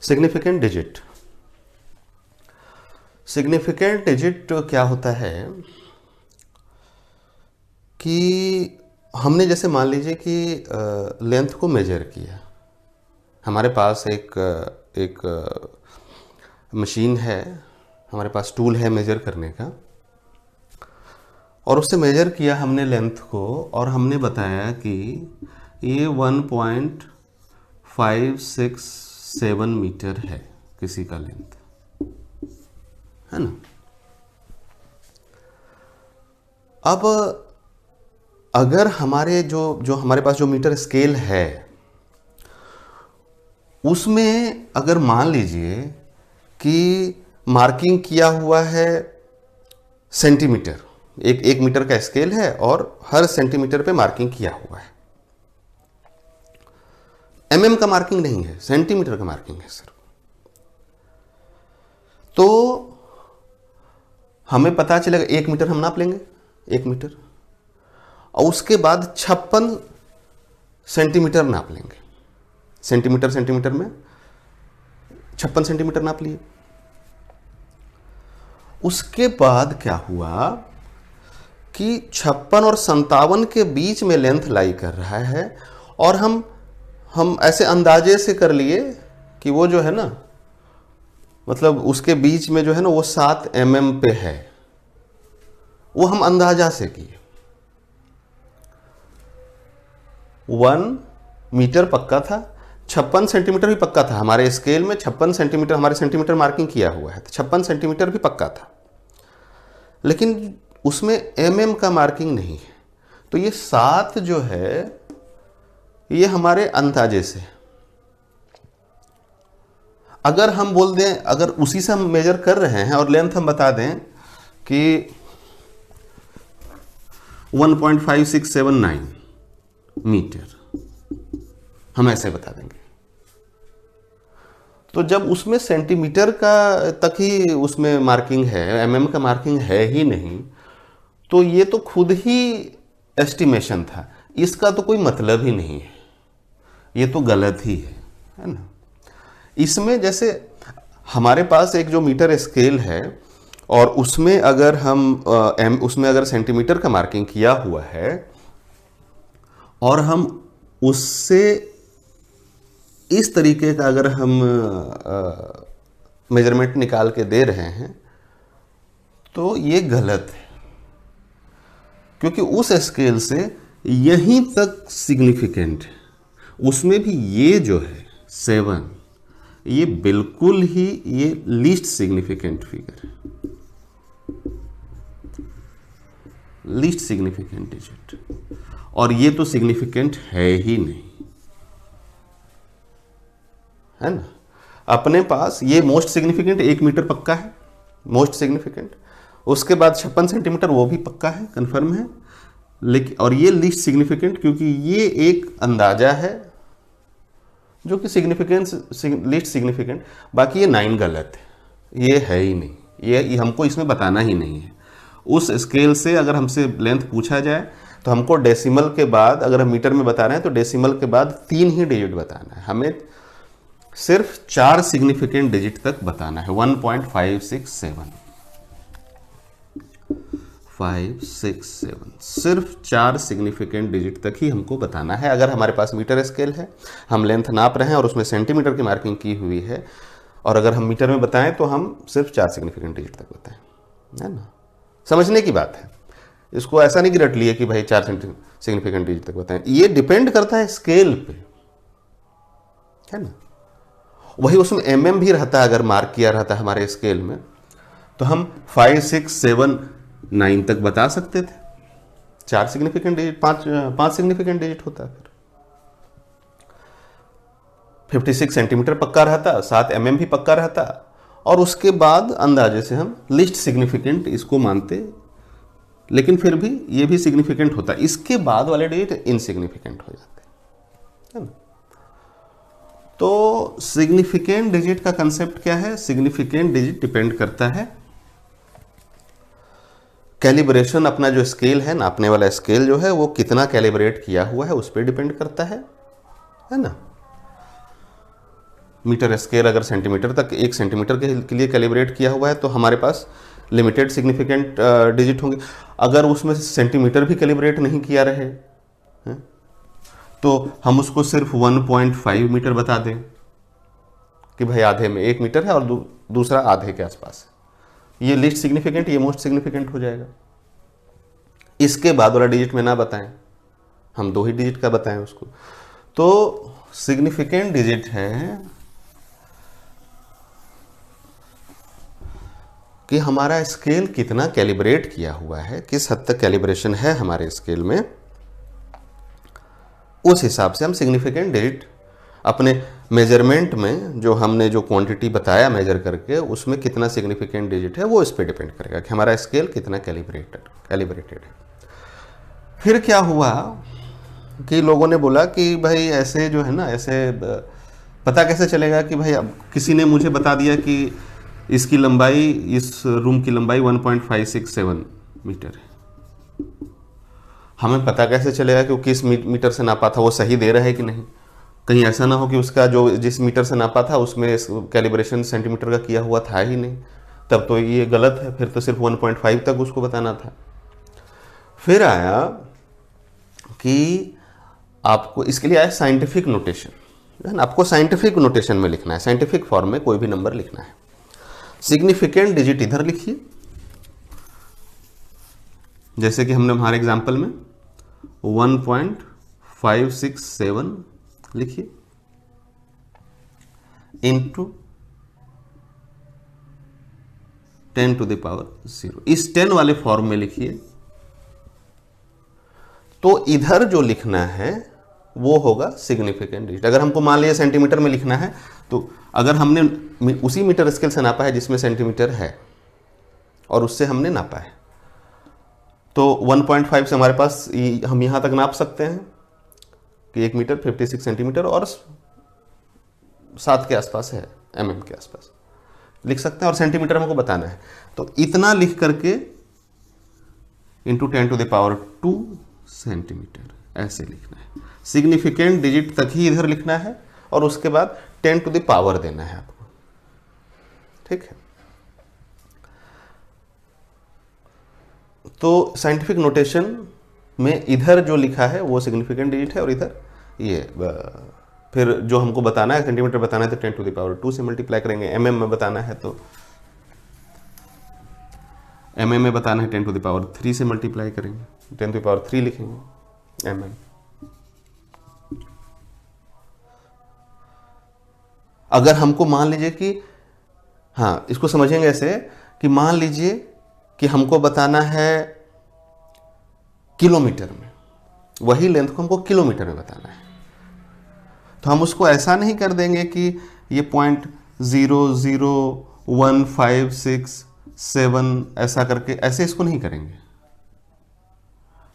Significant digit. Significant digit क्या होता है कि हमने जैसे मान लीजिए कि लेंथ को मेजर किया, हमारे पास एक मशीन है, हमारे पास टूल है मेजर करने का, और उससे मेजर किया हमने लेंथ को, और हमने बताया कि ये 1.567 मीटर है किसी का लेंथ, है ना। अब अगर हमारे जो हमारे पास जो मीटर स्केल है उसमें अगर मान लीजिए कि मार्किंग किया हुआ है सेंटीमीटर, एक मीटर का स्केल है और हर सेंटीमीटर पे मार्किंग किया हुआ है, एमएम का मार्किंग नहीं है, सेंटीमीटर का मार्किंग है सर। तो हमें पता चलेगा 1 मीटर हम नाप लेंगे, 1 मीटर, और उसके बाद 56 सेंटीमीटर नाप लेंगे। सेंटीमीटर में 56 सेंटीमीटर नाप लिए। उसके बाद क्या हुआ कि 56 और 57 के बीच में लेंथ लाई कर रहा है, और हम ऐसे अंदाजे से कर लिए कि वो जो है ना, मतलब उसके बीच में जो है ना वो 7 mm पे है, वो हम अंदाजा से किए। 1 मीटर पक्का था, 56 सेंटीमीटर भी पक्का था, हमारे स्केल में 56 सेंटीमीटर, हमारे सेंटीमीटर मार्किंग किया हुआ है, तो 56 सेंटीमीटर भी पक्का था, लेकिन उसमें एमएम का मार्किंग नहीं है। तो ये 7 जो है ये हमारे अंदाजे से, अगर हम बोल दें, अगर उसी से हम मेजर कर रहे हैं और लेंथ हम बता दें कि 1.5679 मीटर, हम ऐसे बता देंगे, तो जब उसमें सेंटीमीटर का तक ही उसमें मार्किंग है, एमएम का मार्किंग है ही नहीं, तो ये तो खुद ही एस्टिमेशन था, इसका तो कोई मतलब ही नहीं है, ये तो गलत ही है ना। इसमें जैसे हमारे पास एक जो मीटर स्केल है और उसमें अगर उसमें अगर सेंटीमीटर का मार्किंग किया हुआ है और हम उससे इस तरीके का अगर हम मेजरमेंट निकाल के दे रहे हैं तो ये गलत है, क्योंकि उस स्केल से यहीं तक सिग्निफिकेंट है, उसमें भी ये जो है 7, ये बिल्कुल ही ये लीस्ट सिग्निफिकेंट फिगर है, लीस्ट सिग्निफिकेंट डिजिट, और ये तो सिग्निफिकेंट है ही नहीं, है ना। अपने पास ये मोस्ट सिग्निफिकेंट 1 मीटर पक्का है, मोस्ट सिग्निफिकेंट, उसके बाद 56 सेंटीमीटर वो भी पक्का है, कंफर्म है, लेकिन और ये लीस्ट सिग्निफिकेंट, क्योंकि ये एक अंदाजा है जो कि सिग्निफिकेंस लीस्ट सिग्निफिकेंट, बाकी ये 9 गलत है, ये है ही नहीं, ये हमको इसमें बताना ही नहीं है। उस स्केल से अगर हमसे लेंथ पूछा जाए तो हमको डेसिमल के बाद, अगर हम मीटर में बता रहे हैं तो डेसिमल के बाद 3 ही डिजिट बताना है, हमें सिर्फ 4 सिग्निफिकेंट डिजिट तक बताना है। 1.567 सिर्फ 4 सिग्निफिकेंट डिजिट तक ही हमको बताना है। अगर हमारे पास मीटर स्केल है, हम लेंथ नाप रहे हैं और उसमें सेंटीमीटर की मार्किंग की हुई है, और अगर हम मीटर में बताएं तो हम सिर्फ 4 सिग्निफिकेंट डिजिट तक बताएं, है ना। समझने की बात है, इसको ऐसा नहीं कि रट लिए कि भाई 4 सिग्निफिकेंट डिजिट तक बताएं, ये डिपेंड करता है स्केल पे, है ना। वही उसमें एमएम भी रहता है, अगर मार्क किया रहता है हमारे स्केल में तो हम 5, 6, 7, 9 तक बता सकते थे। 4 सिग्निफिकेंट डिजिट, 5 सिग्निफिकेंट डिजिट होता है। फिर 56 सेंटीमीटर पक्का रहता, 7 mm भी पक्का रहता, और उसके बाद अंदाजे से हम लिस्ट सिग्निफिकेंट इसको मानते, लेकिन फिर भी ये भी सिग्निफिकेंट होता, इसके बाद वाले डिजिट इनसिग्निफिकेंट हो जाते, है ना। तो सिग्निफिकेंट डिजिट का कंसेप्ट क्या है? सिग्निफिकेंट डिजिट डिपेंड करता है कैलिब्रेशन, अपना जो स्केल है, नापने वाला स्केल जो है वो कितना कैलिब्रेट किया हुआ है उस पर डिपेंड करता है ना। मीटर स्केल अगर सेंटीमीटर तक 1 सेंटीमीटर के लिए कैलिब्रेट किया हुआ है तो हमारे पास लिमिटेड सिग्निफिकेंट डिजिट होंगे। अगर उसमें सेंटीमीटर भी कैलिब्रेट नहीं किया रहे हैं, तो हम उसको सिर्फ 1.5 मीटर बता दें कि भाई आधे में 1 मीटर है और दूसरा आधे के आसपास है। ये लीस्ट सिग्निफिकेंट, ये मोस्ट सिग्निफिकेंट हो जाएगा। इसके बाद वाला डिजिट में ना बताएं, हम 2 ही डिजिट का बताएं उसको। तो सिग्निफिकेंट डिजिट है कि हमारा स्केल कितना कैलिब्रेट किया हुआ है, किस हद तक कैलिब्रेशन है हमारे स्केल में, उस हिसाब से हम सिग्निफिकेंट डिजिट अपने मेजरमेंट में जो हमने जो क्वांटिटी बताया मेजर करके उसमें कितना सिग्निफिकेंट डिजिट है वो इस पे डिपेंड करेगा कि हमारा स्केल कितना कैलिब्रेटेड है। फिर क्या हुआ कि लोगों ने बोला कि भाई ऐसे जो है ना, ऐसे पता कैसे चलेगा कि भाई अब किसी ने मुझे बता दिया कि इसकी लंबाई, इस रूम की लंबाई 1.567 मीटर है। हमें पता कैसे चलेगा कि वो किस मीटर से नापा था, वो सही दे रहा है कि नहीं। कहीं ऐसा ना हो कि उसका जो जिस मीटर से नापा था उसमें कैलिब्रेशन सेंटीमीटर का किया हुआ था ही नहीं, तब तो ये गलत है, फिर तो सिर्फ 1.5 तक उसको बताना था। फिर आया कि आपको इसके लिए आया साइंटिफिक नोटेशन, है ना। आपको साइंटिफिक नोटेशन में लिखना है, साइंटिफिक फॉर्म में कोई भी नंबर लिखना है। सिग्निफिकेंट डिजिट इधर लिखिए, जैसे कि हमने हमारे एग्जांपल में 1.567 लिखिए इंटू 10⁻0। इस 10 वाले फॉर्म में लिखिए। तो इधर जो लिखना है वो होगा सिग्निफिकेंट डिजिट। अगर हमको मान लिया सेंटीमीटर में लिखना है, तो अगर हमने उसी मीटर स्केल से नापा है जिसमें सेंटीमीटर है और उससे हमने नापा है, तो 1.5 से हमारे पास हम यहां तक नाप सकते हैं कि 1 मीटर 56 सेंटीमीटर और 7 के आसपास है, mm के आसपास लिख सकते हैं, और सेंटीमीटर हमको बताना है। तो इतना लिख करके इंटू 10⁻2 सेंटीमीटर ऐसे लिखना है। सिग्निफिकेंट डिजिट तक ही इधर लिखना है और उसके बाद 10⁻ देना है आपको, ठीक है। तो साइंटिफिक नोटेशन में इधर जो लिखा है वो सिग्निफिकेंट डिजिट है और इधर ये फिर जो हमको बताना है, सेंटीमीटर बताना है तो 10⁻2 से मल्टीप्लाई करेंगे। mm में बताना है तो mm में बताना है 10⁻3 से मल्टीप्लाई करेंगे, 10⁻3 लिखेंगे mm। अगर हमको मान लीजिए कि, हाँ इसको समझेंगे ऐसे कि मान लीजिए कि हमको बताना है किलोमीटर में, वही लेंथ को हमको किलोमीटर में बताना है, तो हम उसको ऐसा नहीं कर देंगे कि ये 0.00157 ऐसा करके, ऐसे इसको नहीं करेंगे।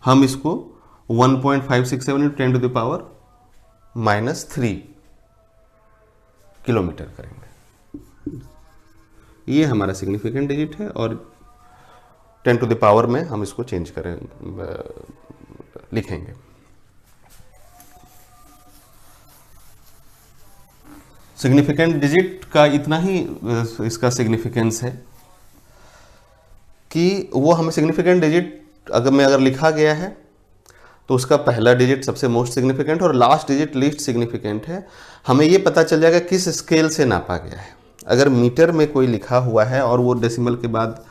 हम इसको 1.567 × 10⁻³ किलोमीटर करेंगे। ये हमारा सिग्निफिकेंट डिजिट है और 10⁻में हम इसको चेंज करें, लिखेंगे। सिग्निफिकेंट डिजिट का इतना ही इसका सिग्निफिकेंस है कि वो हमें सिग्निफिकेंट डिजिट अगर लिखा गया है तो उसका पहला डिजिट सबसे मोस्ट सिग्निफिकेंट और लास्ट डिजिट लीस्ट सिग्निफिकेंट है। हमें ये पता चल जाएगा किस स्केल से नापा गया है। अगर मीटर में कोई लिखा हुआ है और वो डेसिमल के बाद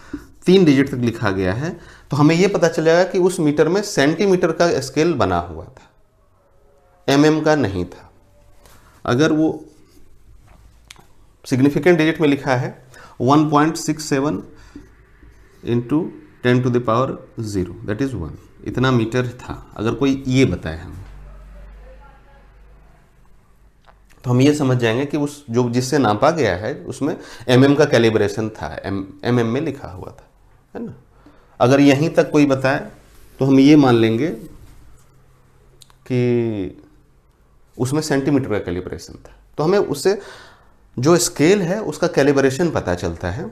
3 डिजिट तक लिखा गया है तो हमें ये पता चल जाएगा कि उस मीटर में सेंटीमीटर का स्केल बना हुआ था, mm का नहीं था। अगर वो सिग्निफिकेंट डिजिट में लिखा है 1.67 इंटू 10⁻0 दैट इज 1, इतना मीटर था, अगर कोई ये बताए हमें, तो हम ये समझ जाएंगे कि उस जो जिससे नापा गया है उसमें mm का कैलिब्रेशन था, mm में लिखा हुआ था, है ना। अगर यहीं तक कोई बताए तो हम ये मान लेंगे कि उसमें सेंटीमीटर का कैलिब्रेशन था। तो हमें उससे जो स्केल है उसका कैलिब्रेशन पता चलता है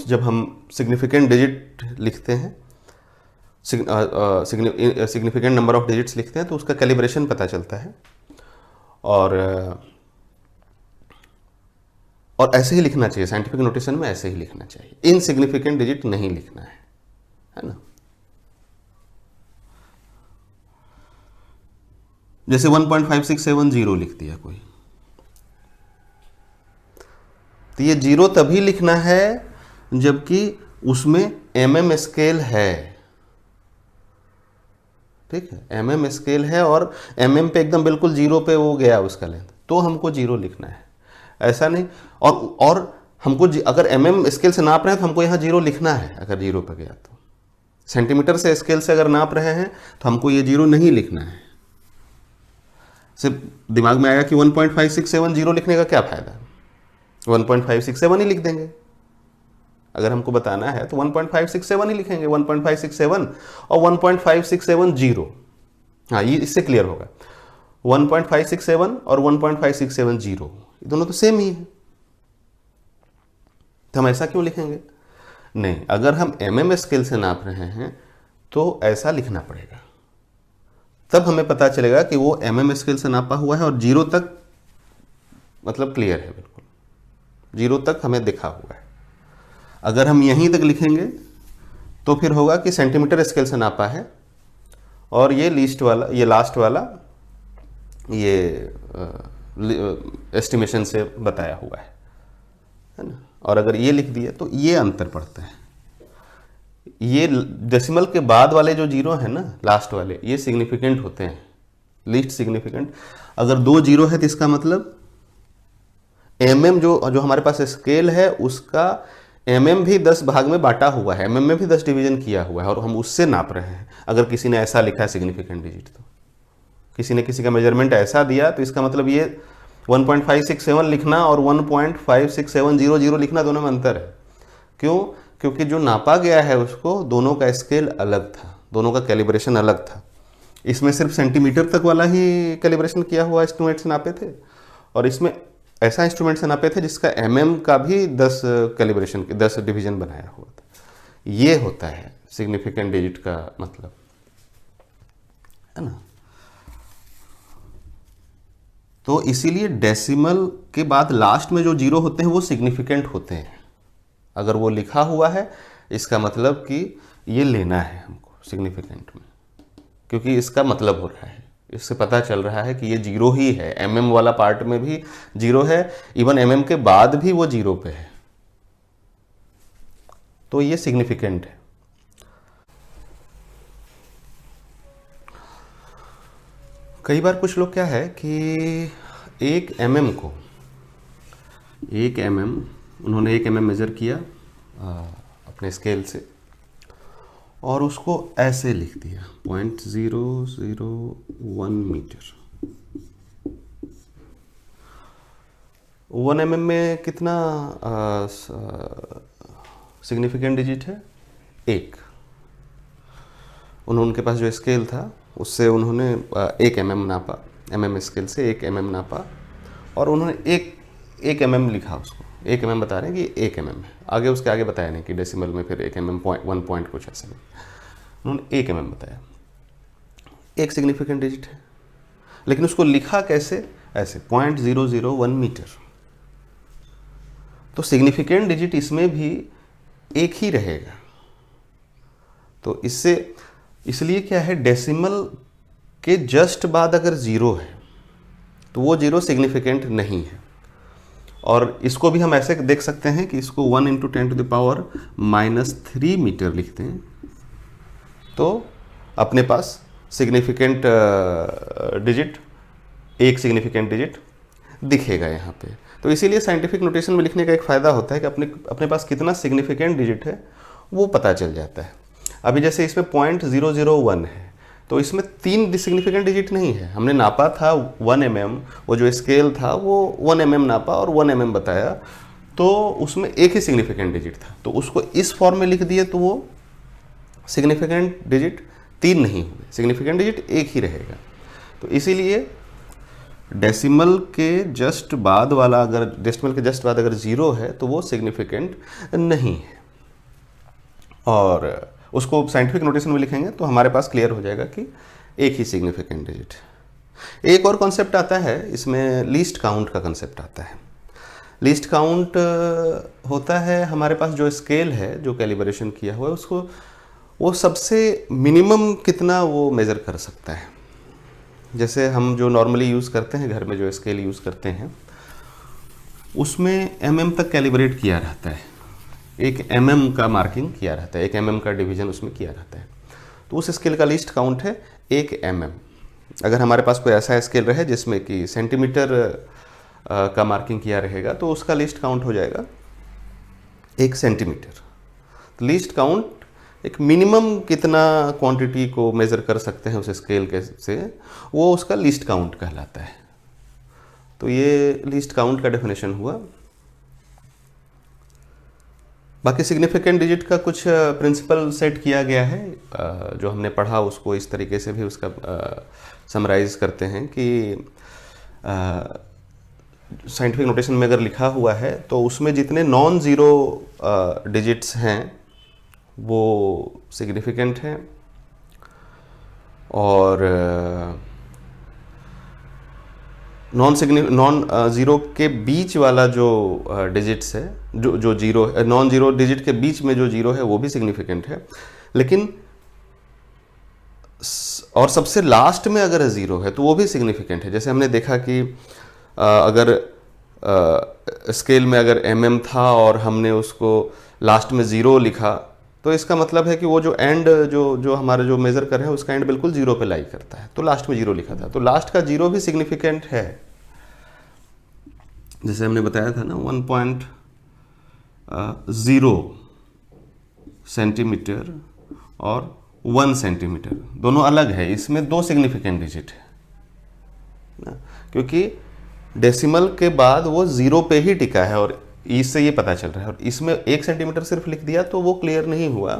जब हम सिग्निफिकेंट डिजिट लिखते हैं, सिग्निफिकेंट नंबर ऑफ डिजिट्स लिखते हैं तो उसका कैलिब्रेशन पता चलता है। और ऐसे ही लिखना चाहिए, साइंटिफिक नोटेशन में ऐसे ही लिखना चाहिए, इनसिग्निफिकेंट डिजिट नहीं लिखना है ना। जैसे 1.5670 लिख दिया कोई, तो ये जीरो तभी लिखना है जबकि उसमें mm स्केल है, ठीक है, mm स्केल है और mm पे एकदम बिल्कुल जीरो पे वो गया उसका लेंथ, तो हमको जीरो लिखना है, ऐसा नहीं। और हमको अगर mm स्केल से नाप रहे हैं तो हमको यहाँ जीरो लिखना है, अगर जीरो पे गया तो। सेंटीमीटर से स्केल से अगर नाप रहे हैं तो हमको ये जीरो नहीं लिखना है। सिर्फ दिमाग में आएगा कि 1.5670 लिखने का क्या फायदा, 1.567 ही लिख देंगे। अगर हमको बताना है तो 1.567 ही लिखेंगे, 1.567 और 1.567 हाँ, ये इससे क्लियर होगा। 1.567 और 1.567 ये दोनों तो सेम ही है, तो हम ऐसा क्यों लिखेंगे? नहीं, अगर हम mm स्केल से नाप रहे हैं तो ऐसा लिखना पड़ेगा, तब हमें पता चलेगा कि वो mm स्केल से नापा हुआ है और जीरो तक मतलब क्लियर है, बिल्कुल जीरो तक हमें दिखा हुआ है। अगर हम यहीं तक लिखेंगे तो फिर होगा कि सेंटीमीटर स्केल से नापा है और ये लास्ट वाला ये एस्टिमेशन से बताया हुआ है ना। और अगर ये लिख दिए तो ये अंतर पड़ता है। ये डेसिमल के बाद वाले जो जीरो है ना, लास्ट वाले, ये सिग्निफिकेंट होते हैं, लीस्ट सिग्निफिकेंट। अगर दो जीरो है तो इसका मतलब mm जो हमारे पास स्केल है उसका mm भी 10 भाग में बांटा हुआ है, mm में भी 10 डिवीजन किया हुआ है और हम उससे नाप रहे हैं। अगर किसी ने ऐसा लिखा है सिग्निफिकेंट डिजिट, तो किसी ने किसी का मेजरमेंट ऐसा दिया तो इसका मतलब ये 1.567 लिखना और 1.56700 लिखना दोनों में अंतर है। क्यों? क्योंकि जो नापा गया है उसको दोनों का स्केल अलग था, दोनों का कैलिब्रेशन अलग था। इसमें सिर्फ सेंटीमीटर तक वाला ही कैलिब्रेशन किया हुआ इंस्ट्रूमेंट से नापे थे और इसमें ऐसा इंस्ट्रूमेंट से नापे थे जिसका mm का भी 10 कैलिब्रेशन 10 डिवीजन बनाया हुआ था। ये होता है सिग्निफिकेंट डिजिट का मतलब, है ना। तो इसीलिए डेसिमल के बाद लास्ट में जो जीरो होते हैं वो सिग्निफिकेंट होते हैं। अगर वो लिखा हुआ है इसका मतलब कि ये लेना है हमको सिग्निफिकेंट में, क्योंकि इसका मतलब हो रहा है, इससे पता चल रहा है कि ये जीरो ही है। mm वाला पार्ट में भी जीरो है, इवन mm के बाद भी वो जीरो पे है, तो ये सिग्निफिकेंट है। कई बार कुछ लोग क्या है कि एक mm उन्होंने 1 mm मेजर किया अपने स्केल से और उसको ऐसे लिख दिया 0.001 मीटर। 1 mm में कितना सिग्निफिकेंट डिजिट है? 1। उनके पास जो स्केल था उससे उन्होंने 1 mm नापा, mm स्केल से 1 mm नापा और उन्होंने 1 mm लिखा, उसको 1 mm बता रहे हैं कि 1 mm है। आगे उसके आगे बताया नहीं कि डेसिमल में फिर 1 mm 1 पॉइंट कुछ ऐसे नहीं, उन्होंने 1 mm बताया। एक सिग्निफिकेंट डिजिट है, लेकिन उसको लिखा कैसे? ऐसे 0.001 मीटर। तो सिग्निफिकेंट डिजिट इसमें भी एक ही रहेगा। तो इसलिए क्या है, डेसिमल के जस्ट बाद अगर जीरो है तो वो जीरो सिग्निफिकेंट नहीं है। और इसको भी हम ऐसे देख सकते हैं कि इसको 1 × 10⁻³ मीटर लिखते हैं तो अपने पास सिग्निफिकेंट डिजिट, एक सिग्निफिकेंट डिजिट दिखेगा यहाँ पे। तो इसीलिए साइंटिफिक नोटेशन में लिखने का एक फ़ायदा होता है कि अपने पास कितना सिग्निफिकेंट डिजिट है वो पता चल जाता है। अभी जैसे इसमें 0.001 है तो इसमें 3 सिग्निफिकेंट डिजिट नहीं है। हमने नापा था 1 mm, वो जो स्केल था वो 1 mm नापा और 1 mm बताया, तो उसमें एक ही सिग्निफिकेंट डिजिट था। तो उसको इस फॉर्म में लिख दिए तो वो सिग्निफिकेंट डिजिट 3 नहीं हुए, सिग्निफिकेंट डिजिट एक ही रहेगा। तो इसीलिए डेसिमल के जस्ट बाद वाला, अगर डेसिमल के जस्ट बाद अगर जीरो है तो वो सिग्निफिकेंट नहीं है। और उसको साइंटिफिक नोटेशन में लिखेंगे तो हमारे पास क्लियर हो जाएगा कि एक ही सिग्निफिकेंट डिजिट। एक और कॉन्सेप्ट आता है इसमें, लीस्ट काउंट का कॉन्सेप्ट आता है। लीस्ट काउंट होता है हमारे पास जो स्केल है जो कैलिब्रेशन किया हुआ है उसको, वो सबसे मिनिमम कितना वो मेज़र कर सकता है। जैसे हम जो नॉर्मली यूज़ करते हैं घर में, जो स्केल यूज़ करते हैं उसमें तक कैलिब्रेट किया रहता है, एक का मार्किंग किया रहता है, एक का डिवीजन उसमें किया रहता है। तो उस स्केल का लीस्ट काउंट है 1 अगर हमारे पास कोई ऐसा स्केल रहे जिसमें कि सेंटीमीटर का मार्किंग किया रहेगा तो उसका लीस्ट काउंट हो जाएगा 1 सेंटीमीटर। तो लीस्ट काउंट एक मिनिमम कितना क्वांटिटी को मेज़र कर सकते हैं उस स्केल के से, वो उसका लीस्ट काउंट कहलाता है। तो ये लीस्ट काउंट का डेफिनेशन हुआ। बाकी सिग्निफिकेंट डिजिट का कुछ प्रिंसिपल सेट किया गया है, जो हमने पढ़ा उसको इस तरीके से भी उसका समराइज करते हैं कि साइंटिफिक नोटेशन में अगर लिखा हुआ है तो उसमें जितने नॉन ज़ीरो डिजिट्स हैं वो सिग्निफिकेंट हैं, और नॉन ज़ीरो के बीच वाला जो डिजिट्स है, जो जीरो है, नॉन ज़ीरो डिजिट के बीच में जो जीरो है वो भी सिग्निफिकेंट है। लेकिन और सबसे लास्ट में अगर ज़ीरो है तो वो भी सिग्निफिकेंट है। जैसे हमने देखा कि अगर स्केल में अगर था और हमने उसको लास्ट में ज़ीरो लिखा तो इसका मतलब है कि वो जो एंड जो हमारा जो मेज़र कर रहे हैं उसका एंड बिल्कुल ज़ीरो पे लाई करता है, तो लास्ट में ज़ीरो लिखा था, तो लास्ट का ज़ीरो भी सिग्निफिकेंट है। जैसे हमने बताया था ना 1.0 सेंटीमीटर और 1 सेंटीमीटर दोनों अलग है, इसमें 2 सिग्निफिकेंट डिजिट है ना, क्योंकि डेसिमल के बाद वो ज़ीरो पे ही टिका है और इससे ये पता चल रहा है। और इसमें 1 सेंटीमीटर सिर्फ लिख दिया तो वो क्लियर नहीं हुआ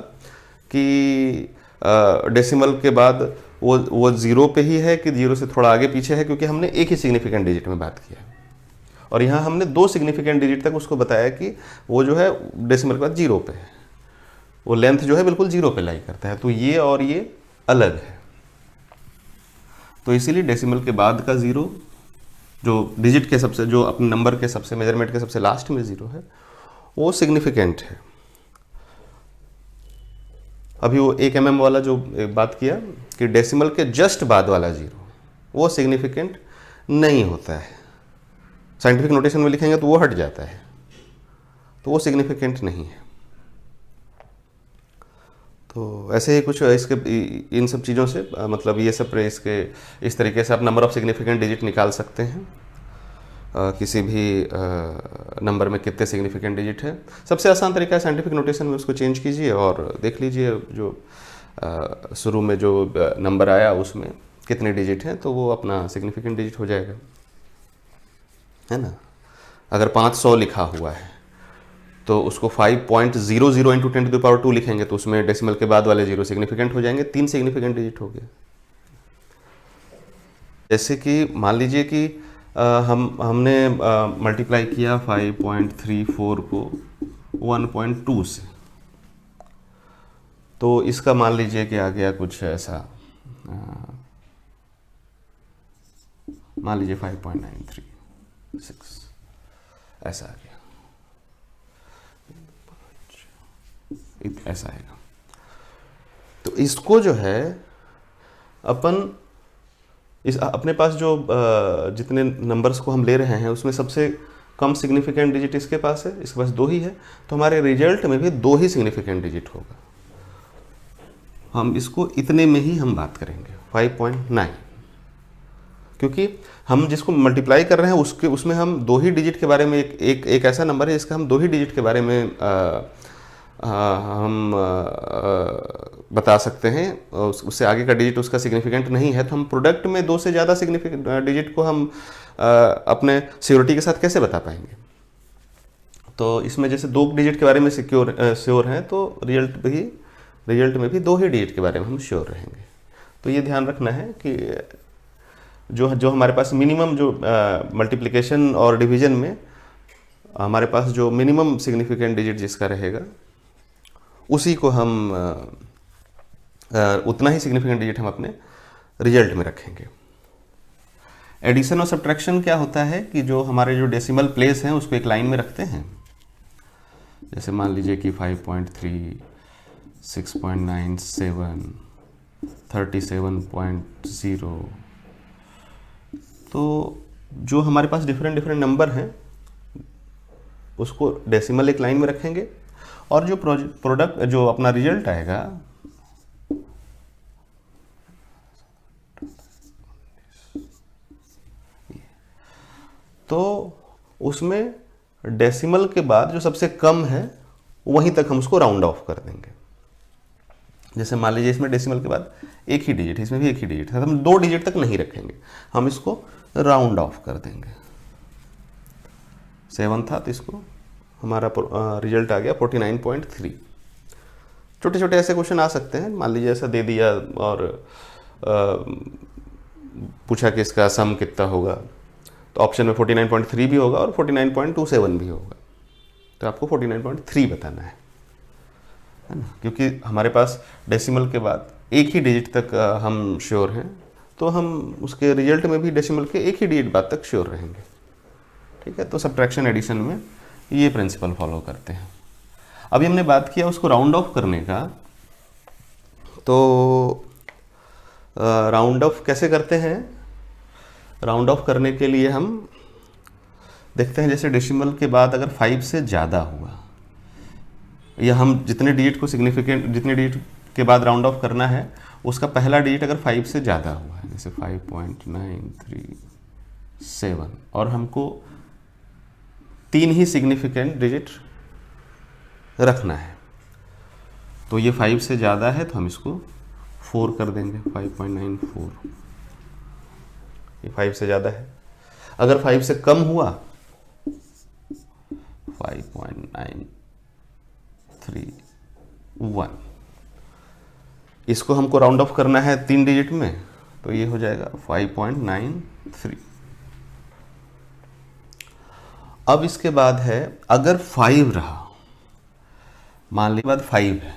कि डेसिमल के बाद वो ज़ीरो पे ही है कि ज़ीरो से थोड़ा आगे पीछे है, क्योंकि हमने एक ही सिग्निफिकेंट डिजिट में बात किया है। और यहाँ हमने 2 सिग्निफिकेंट डिजिट तक उसको बताया कि वो जो है डेसिमल के बाद ज़ीरो पे है, वो लेंथ जो है बिल्कुल ज़ीरो पे लाई करता है, तो ये और ये अलग है। तो इसीलिए डेसिमल के बाद का ज़ीरो, जो डिजिट के सबसे, जो अपने नंबर के सबसे, मेजरमेंट के सबसे लास्ट में ज़ीरो है, वो सिग्निफिकेंट है। अभी वो 1 वाला जो बात किया कि डेसिमल के जस्ट बाद वाला ज़ीरो वो सिग्निफिकेंट नहीं होता है, साइंटिफिक नोटेशन में लिखेंगे तो वो हट जाता है, तो वो सिग्निफिकेंट नहीं है। तो ऐसे ही कुछ इसके इन सब चीज़ों से मतलब ये सब इसके इस तरीके से आप नंबर ऑफ सिग्निफिकेंट डिजिट निकाल सकते हैं। किसी भी नंबर में कितने सिग्निफिकेंट डिजिट है, सबसे आसान तरीका है साइंटिफिक नोटेशन में उसको चेंज कीजिए और देख लीजिए जो शुरू में जो नंबर आया उसमें कितने डिजिट हैं, तो वो अपना सिग्निफिकेंट डिजिट हो जाएगा, है ना। अगर 500 लिखा हुआ है तो उसको 5.00 इंटू 10⁻² लिखेंगे तो उसमें डेसिमल के बाद वाले जीरो सिग्निफिकेंट हो जाएंगे, 3 सिग्निफिकेंट डिजिट हो गया। जैसे कि मान लीजिए कि हमने मल्टीप्लाई किया 5.34 को 1.2 से, तो इसका मान लीजिए कि आ गया कुछ ऐसा, मान लीजिए 5.936 ऐसा आ गया, ऐसा आएगा। तो इसको जो है अपन अपने पास जो जितने नंबर्स को हम ले रहे हैं उसमें सबसे कम सिग्निफिकेंट डिजिट इसके पास है, इसके पास 2 ही है, तो हमारे रिजल्ट में भी 2 ही सिग्निफिकेंट डिजिट होगा। हम इसको इतने में ही हम बात करेंगे 5.9, क्योंकि हम जिसको मल्टीप्लाई कर रहे हैं उसमें हम 2 ही डिजिट के बारे में, एक ऐसा नंबर है इसका हम 2 ही डिजिट के बारे में हम बता सकते हैं, उससे आगे का डिजिट उसका सिग्निफिकेंट नहीं है, तो हम प्रोडक्ट में 2 से ज़्यादा सिग्निफिकेंट डिजिट को हम अपने श्योरिटी के साथ कैसे बता पाएंगे। तो इसमें जैसे 2 डिजिट के बारे में श्योर हैं तो रिजल्ट में भी 2 ही डिजिट के बारे में हम श्योर रहेंगे। तो ये ध्यान रखना है कि जो हमारे पास मिनिमम जो मल्टीप्लिकेशन और डिवीजन में हमारे पास जो मिनिमम सिग्निफिकेंट डिजिट जिसका रहेगा उसी को हम उतना ही सिग्निफिकेंट डिजिट हम अपने रिजल्ट में रखेंगे। एडिशन और सब्ट्रैक्शन क्या होता है कि जो हमारे जो डेसिमल प्लेस हैं उसको एक लाइन में रखते हैं। जैसे मान लीजिए कि 5.3, 6.97, 37.0, तो जो हमारे पास डिफरेंट डिफरेंट नंबर हैं उसको डेसिमल एक लाइन में रखेंगे, और जो प्रोडक्ट जो अपना रिजल्ट आएगा तो उसमें डेसिमल के बाद जो सबसे कम है वहीं तक हम उसको राउंड ऑफ कर देंगे। जैसे मान लीजिए इसमें डेसिमल के बाद एक ही डिजिट है, इसमें भी एक ही डिजिट है, हम 2 डिजिट तक नहीं रखेंगे, हम इसको राउंड ऑफ कर देंगे। 7 था तो इसको हमारा रिजल्ट आ गया 49.3। छोटे छोटे ऐसे क्वेश्चन आ सकते हैं, मान लीजिए ऐसा दे दिया और पूछा कि इसका सम कितना होगा, तो ऑप्शन में 49.3 भी होगा और 49.27 भी होगा, तो आपको 49.3 बताना है ना, क्योंकि हमारे पास डेसिमल के बाद एक ही डिजिट तक हम श्योर हैं, तो हम उसके रिजल्ट में भी डेसिमल के एक ही डिजिट बाद तक श्योर रहेंगे। ठीक है, तो सब्ट्रैक्शन एडिशन में ये प्रिंसिपल फॉलो करते हैं। अभी हमने बात किया उसको राउंड ऑफ करने का, तो राउंड ऑफ कैसे करते हैं? राउंड ऑफ करने के लिए हम देखते हैं, जैसे डेसिमल के बाद अगर 5 से ज़्यादा हुआ, या हम जितने डिजिट को सिग्निफिकेंट, जितने डिजिट के बाद राउंड ऑफ करना है उसका पहला डिजिट अगर 5 से ज़्यादा हुआ है, जैसे 5.937, और हमको 3 ही सिग्निफिकेंट डिजिट रखना है, तो ये 5 से ज़्यादा है तो हम इसको 4 कर देंगे, 5.94, ये 5 से ज़्यादा है। अगर 5 से कम हुआ 5.931, इसको हमको राउंड ऑफ करना है 3 डिजिट में, तो ये हो जाएगा 5.93। अब इसके बाद है अगर 5 रहा, मान लीजिए बाद 5 है,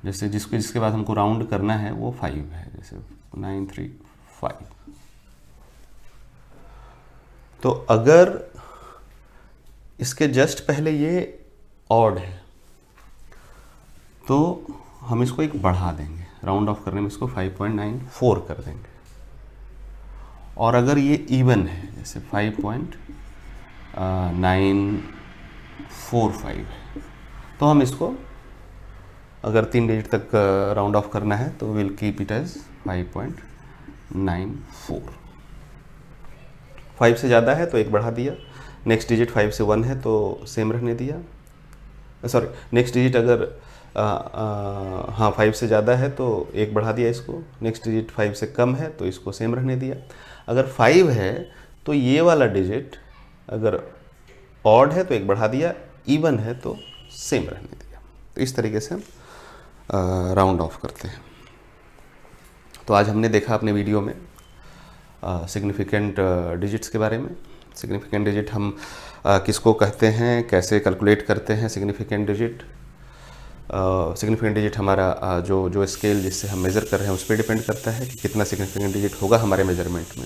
जैसे जिसके बाद हमको राउंड करना है वो 5 है, जैसे 935, तो अगर इसके जस्ट पहले ये ऑड है तो हम इसको एक बढ़ा देंगे, राउंड ऑफ करने में इसको 5.94 कर देंगे। और अगर ये इवन है, जैसे 5.945 है, तो हम इसको अगर 3 डिजिट तक राउंड ऑफ करना है तो विल कीप इट एज 5.94। 5 से ज़्यादा है तो एक बढ़ा दिया, नेक्स्ट डिजिट 5 से 1 है तो सेम रहने दिया, सॉरी नेक्स्ट डिजिट अगर हाँ 5 से ज़्यादा है तो एक बढ़ा दिया इसको, नेक्स्ट डिजिट 5 से कम है तो इसको सेम रहने दिया। अगर 5 है तो ये वाला डिजिट अगर ऑड है तो एक बढ़ा दिया, इवन है तो सेम रहने दिया। तो इस तरीके से हम राउंड ऑफ करते हैं। तो आज हमने देखा अपने वीडियो में सिग्निफिकेंट डिजिट्स के बारे में। सिग्निफिकेंट डिजिट हम किसको कहते हैं, कैसे कैलकुलेट करते हैं सिग्निफिकेंट डिजिट। सिग्निफिकेंट डिजिट हमारा जो स्केल जिससे हम मेज़र कर रहे हैं उस पर डिपेंड करता है कि कितना सिग्निफिकेंट डिजिट होगा हमारे मेजरमेंट में।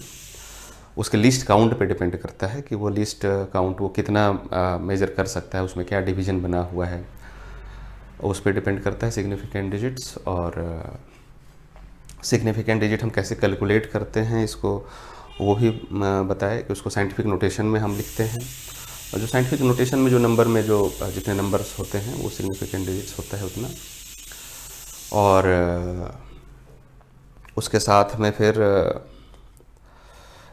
उसके लिस्ट काउंट पे डिपेंड करता है कि वो लिस्ट काउंट वो कितना मेज़र कर सकता है, उसमें क्या डिवीज़न बना हुआ है, उस पर डिपेंड करता है सिग्निफिकेंट डिजिट्स। और सिग्निफिकेंट डिजिट हम कैसे कैलकुलेट करते हैं इसको वो भी बताया कि उसको साइंटिफिक नोटेशन में हम लिखते हैं, और जो साइंटिफिक नोटेशन में जो नंबर में जो जितने नंबर्स होते हैं वो सिग्निफिकेंट डिजिट्स होता है उतना। और उसके साथ में फिर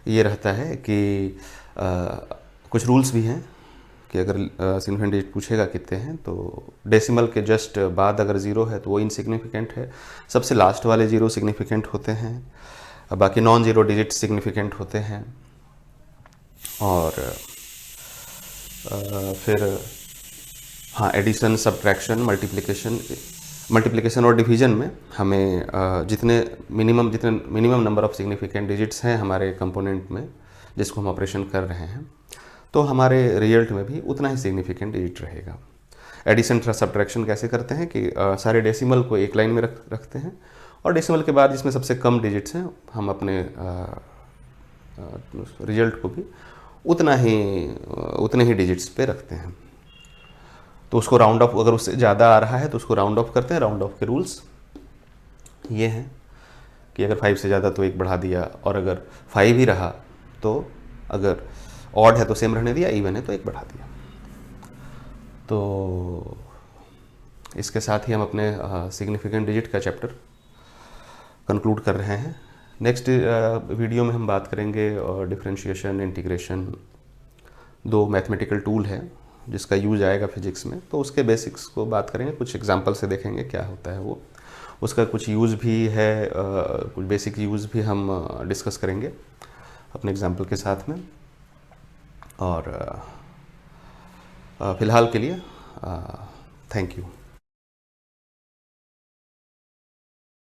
ये रहता है कि कुछ रूल्स भी हैं कि अगर सिग्निफिकेंट डिजिट पूछेगा कितने हैं तो डेसिमल के जस्ट बाद अगर 0 है तो वो इनसिग्निफिकेंट है, सबसे लास्ट वाले 0 सिग्निफिकेंट होते हैं, बाकी नॉन ज़ीरो डिजिट सिग्निफिकेंट होते हैं। और फिर हाँ एडिशन, सब्ट्रैक्शन, मल्टीप्लिकेशन और डिवीज़न में हमें जितने minimum number of significant digits हैं हमारे कंपोनेंट में जिसको हम ऑपरेशन कर रहे हैं, तो हमारे रिजल्ट में भी उतना ही सिग्निफिकेंट डिजिट रहेगा। एडिशन सब्ट्रैक्शन कैसे करते हैं कि सारे डेसिमल को एक लाइन में रखते हैं, और डेसिमल के बाद जिसमें सबसे कम डिजिट्स हैं हम अपने रिजल्ट को भी उतने ही डिजिट्स पे रखते हैं। तो उसको राउंड ऑफ, अगर उससे ज़्यादा आ रहा है तो उसको राउंड ऑफ करते हैं। राउंड ऑफ के रूल्स ये हैं कि अगर 5 से ज़्यादा तो 1 बढ़ा दिया, और अगर 5 ही रहा तो, अगर ऑड है तो सेम रहने दिया, इवन है तो 1 बढ़ा दिया। तो इसके साथ ही हम अपने सिग्निफिकेंट डिजिट का चैप्टर कंक्लूड कर रहे हैं। नेक्स्ट वीडियो में हम बात करेंगे डिफरेंशिएशन, इंटीग्रेशन, 2 मैथमेटिकल टूल है जिसका यूज आएगा फिजिक्स में, तो उसके बेसिक्स को बात करेंगे, कुछ एग्जांपल से देखेंगे क्या होता है वो, उसका कुछ यूज़ भी है, कुछ बेसिक यूज़ भी हम डिस्कस करेंगे अपने एग्जांपल के साथ में। और फ़िलहाल के लिए थैंक यू।